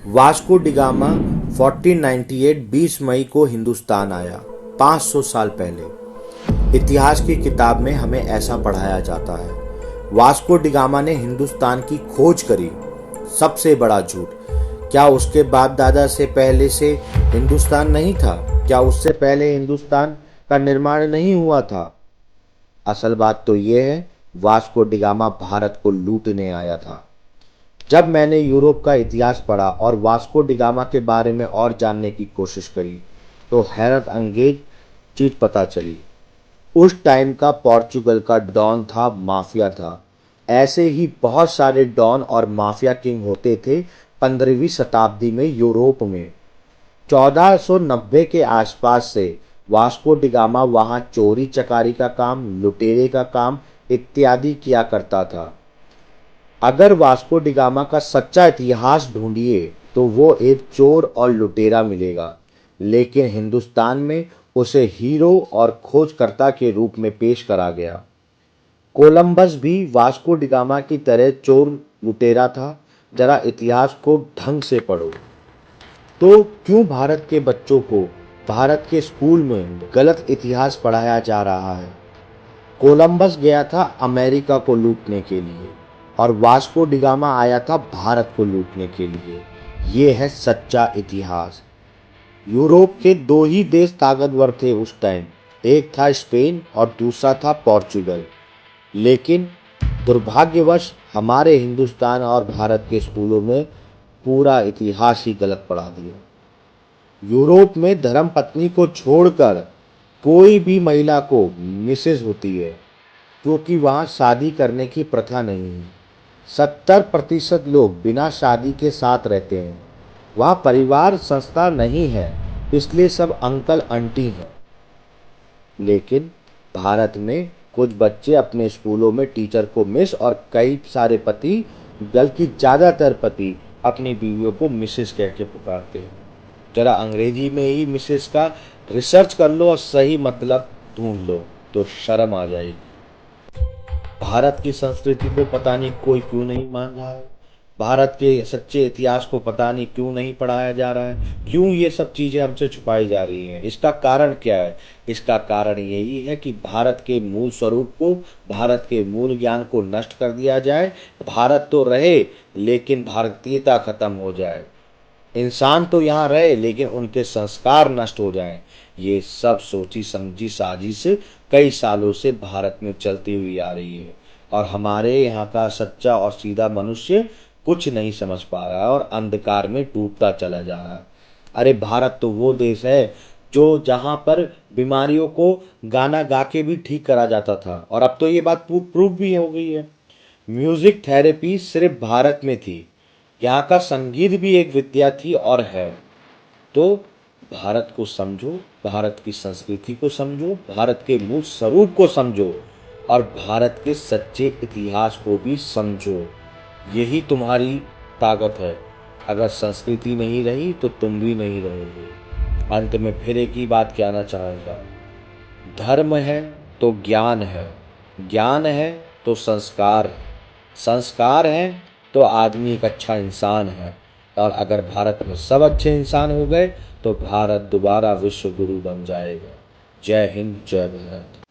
Vasco da Gama 1498 20 मई को हिंदुस्तान आया। 500 साल पहले इतिहास की किताब में हमें ऐसा पढ़ाया जाता है। वास्को डिगामा ने हिंदुस्तान की खोज करी। सबसे बड़ा झूठ। क्या उसके बाप दादा से पहले से हिंदुस्तान नहीं था? क्या उससे पहले हिंदुस्तान का निर्माण नहीं हुआ था? असल बात तो यह है, वास्को डिगामा भारत को लूटने आया था। जब मैंने यूरोप का इतिहास पढ़ा और वास्को डिगामा के बारे में और जानने की कोशिश करी, तो हैरत अंगेज चीज पता चली। उस टाइम का पोर्चुगल का डॉन था, माफिया था। ऐसे ही बहुत सारे डॉन और माफिया किंग होते थे 15वीं शताब्दी में यूरोप में। 1490 के आसपास से वास्को डिगामा वहां चोरी चकारी का काम, लुटेरे का काम इत्यादि किया करता था। अगर वास्को डिगामा का सच्चा इतिहास ढूंढिए तो वो एक चोर और लुटेरा मिलेगा, लेकिन हिंदुस्तान में उसे हीरो और खोजकर्ता के रूप में पेश करा गया। कोलंबस भी वास्को डिगामा की तरह चोर लुटेरा था। जरा इतिहास को ढंग से पढ़ो। तो क्यों भारत के बच्चों को भारत के स्कूल में गलत इतिहास पढ़ाया जा रहा है? कोलंबस गया था अमेरिका को लूटने के लिए और वास्को डिगामा आया था भारत को लूटने के लिए। ये है सच्चा इतिहास। यूरोप के दो ही देश ताकतवर थे उस टाइम, एक था स्पेन और दूसरा था पोर्चुगल। लेकिन दुर्भाग्यवश हमारे हिंदुस्तान और भारत के स्कूलों में पूरा इतिहास ही गलत पढ़ा दिया। यूरोप में धर्म पत्नी को छोड़कर कोई भी महिला को मिसेज होती है, क्योंकि वहाँ शादी करने की प्रथा नहीं है। 70% लोग बिना शादी के साथ रहते हैं। वहाँ परिवार संस्था नहीं है, इसलिए सब अंकल आंटी हैं। लेकिन भारत में कुछ बच्चे अपने स्कूलों में टीचर को मिस और कई सारे पति, बल्कि ज़्यादातर पति अपनी बीवियों को मिसेस कह के पुकारते हैं। जरा अंग्रेजी में ही मिसेस का रिसर्च कर लो और सही मतलब ढूंढ लो तो शर्म आ जाएगी। भारत की संस्कृति को पता नहीं कोई क्यों नहीं मान रहा है। भारत के सच्चे इतिहास को पता नहीं क्यों नहीं पढ़ाया जा रहा है। क्यों ये सब चीजें हमसे छुपाई जा रही हैं? इसका कारण क्या है? इसका कारण यही है कि भारत के मूल स्वरूप को, भारत के मूल ज्ञान को नष्ट कर दिया जाए। भारत तो रहे, लेकिन भारतीयता खत्म हो जाए। इंसान तो यहाँ रहे, लेकिन उनके संस्कार नष्ट हो जाएं। ये सब सोची समझी साजिश कई सालों से भारत में चलती हुई आ रही है, और हमारे यहाँ का सच्चा और सीधा मनुष्य कुछ नहीं समझ पा रहा है और अंधकार में डूबता चला जा रहा है। अरे भारत तो वो देश है जो जहाँ पर बीमारियों को गाना गा के भी ठीक करा जाता था, और अब तो ये बात प्रूव भी हो गई है। म्यूजिक थेरेपी सिर्फ भारत में थी। यहाँ का संगीत भी एक विद्या थी और है। तो भारत को समझो, भारत की संस्कृति को समझो, भारत के मूल स्वरूप को समझो और भारत के सच्चे इतिहास को भी समझो। यही तुम्हारी ताकत है। अगर संस्कृति नहीं रही तो तुम भी नहीं रहोगे। अंत में फिर एक ही बात कहना चाहूँगा, धर्म है तो ज्ञान है, ज्ञान है तो संस्कार है, संस्कार है तो आदमी एक अच्छा इंसान है। और अगर भारत में सब अच्छे इंसान हो गए तो भारत दोबारा विश्व गुरु बन जाएगा। जय हिंद, जय भारत।